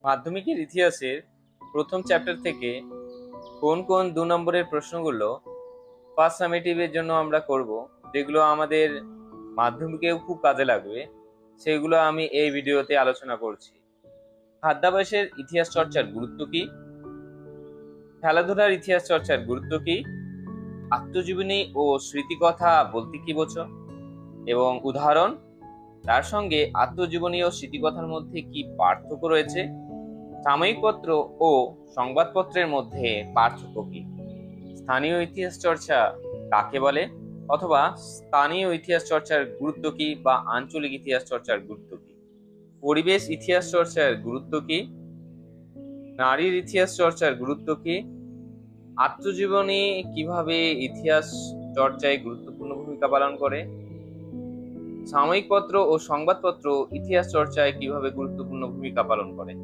মাধ্যমিকের ইতিহাসের প্রথম চ্যাপ্টার থেকে কোন কোন 2 নম্বরের প্রশ্নগুলো ফার্স্ট সামেটিভের জন্য আমরা করব, যেগুলো আমাদের মাধ্যমিকেও খুব কাজে লাগবে, সেগুলো আমি এই ভিডিওতে আলোচনা করছি। খাদ্যাভ্যাসের ইতিহাস চর্চার গুরুত্ব কি, খেলাধুলার ইতিহাস চর্চার গুরুত্ব কি, আত্মজীবনী ও স্মৃতিকথা বলতে কি বোঝো, এবং উদাহরণ, তার সঙ্গে আত্মজীবনী ও স্মৃতিকথার মধ্যে কি পার্থক্য রয়েছে, সাময়িক পত্র ও সংবাদপত্রের মধ্যে পার্থক্য কি, স্থানীয় ইতিহাস চর্চা কাকে বলে, অথবা স্থানীয় ইতিহাস চর্চার গুরুত্ব কি বা আঞ্চলিক ইতিহাস চর্চার গুরুত্ব কি, পরিবেশ ইতিহাস চর্চার গুরুত্ব কি, নারীর ইতিহাস চর্চার গুরুত্ব কি, আত্মজীবনী কিভাবে ইতিহাস চর্চায় গুরুত্বপূর্ণ ভূমিকা পালন করে, সাময়িক পত্র ও সংবাদপত্র ইতিহাস চর্চায় কিভাবে গুরুত্বপূর্ণ ভূমিকা পালন করে।